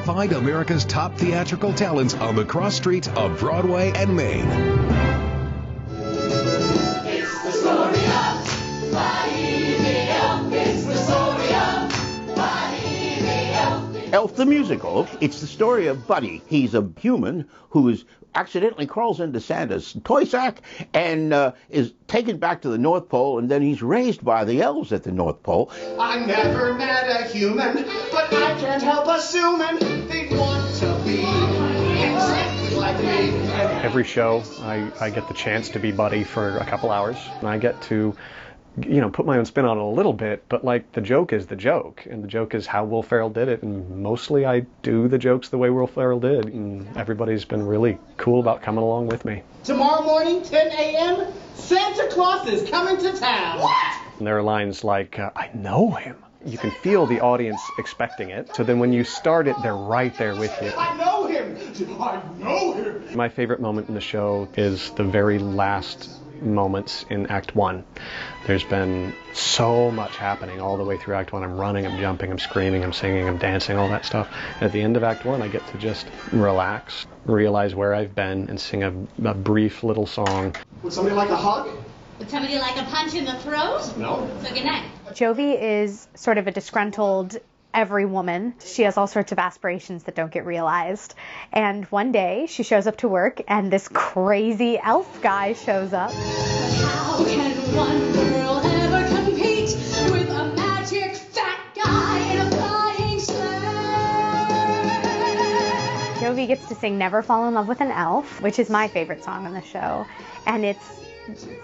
Find America's top theatrical talents on the cross streets of Broadway and Main. It's the story of Buddy the Elf. It's the story of Buddy the Elf. Elf the Musical. It's the story of Buddy. He's a human who accidentally crawls into Santa's toy sack and is taken back to the North Pole, and then he's raised by the elves at the North Pole. I never met a human, but I can't help assuming they want to be exactly like me. Every show, I get the chance to be Buddy for a couple hours, and I get to put my own spin on it a little bit, but the joke is the joke, and the joke is how Will Ferrell did it, and mostly I do the jokes the way Will Ferrell did, and everybody's been really cool about coming along with me. Tomorrow morning, 10 a.m., Santa Claus is coming to town. What? And there are lines like, I know him. You can feel the audience expecting it, so then when you start it, they're right there with you. I know him! I know him! My favorite moment in the show is the very last moments in Act 1. There's been so much happening all the way through Act 1. I'm running, I'm jumping, I'm screaming, I'm singing, I'm dancing, all that stuff. And at the end of Act 1, I get to just relax, realize where I've been, and sing a brief little song. Would somebody like a hug? Would somebody like a punch in the throat? No. So good night. Jovi is sort of a disgruntled every woman. She has all sorts of aspirations that don't get realized. And one day she shows up to work and this crazy elf guy shows up. How can one girl ever compete with a magic fat guy in a flying sleigh? Jovi gets to sing Never Fall in Love with an Elf, which is my favorite song on the show. And it's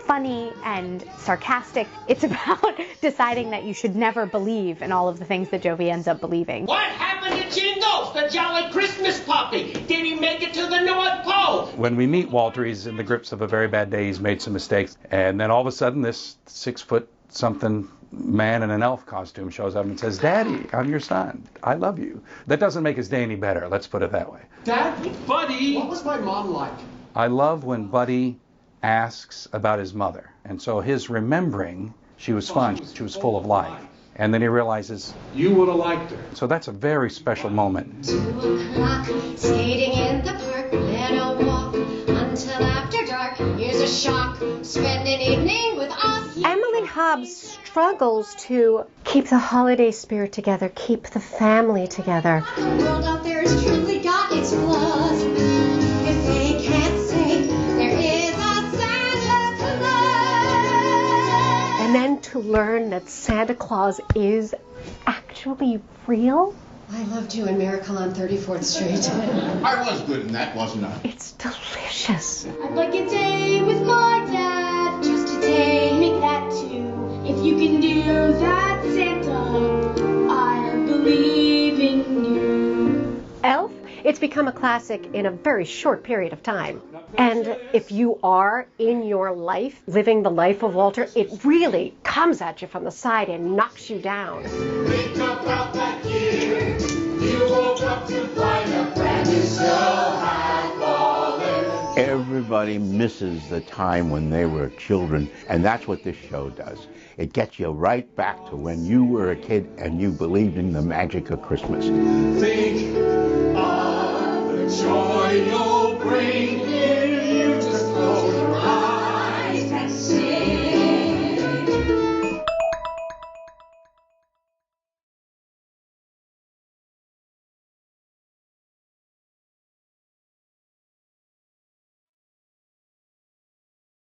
funny and sarcastic. It's about deciding that you should never believe in all of the things that Jovi ends up believing. What happened to Jingles, the jolly Christmas puppy? Did he make it to the North Pole? When we meet Walter, he's in the grips of a very bad day. He's made some mistakes. And then all of a sudden, this 6-foot-something man in an elf costume shows up and says, Daddy, I'm your son. I love you. That doesn't make his day any better. Let's put it that way. Dad, Buddy, what was my mom like? I love when Buddy asks about his mother, and so his remembering, she was fun, she was full of life, and then he realizes you would have liked her. So that's a very special moment. 2 o'clock, skating in the park, then a walk until after dark. Here's a shock, spend an evening with us. Emily Hobbs struggles to keep the holiday spirit together, keep the family together. The world out there has truly got its flaws. If they can't say there is a Santa Claus. And then to learn that Santa Claus is actually real. I loved you in Miracle on 34th Street. I was good in that, wasn't I? It's delicious. I'd like a day with my dad, just a day, make that too. If you can do that, Santa, I believe in you. Elf, it's become a classic in a very short period of time. And if you are in your life, living the life of Walter, it really comes at you from the side and knocks you down. Think about that year you woke up to find a brand new snow had fallen. Everybody misses the time when they were children, and that's what this show does. It gets you right back to when you were a kid and you believed in the magic of Christmas. Think of the joy you'll bring.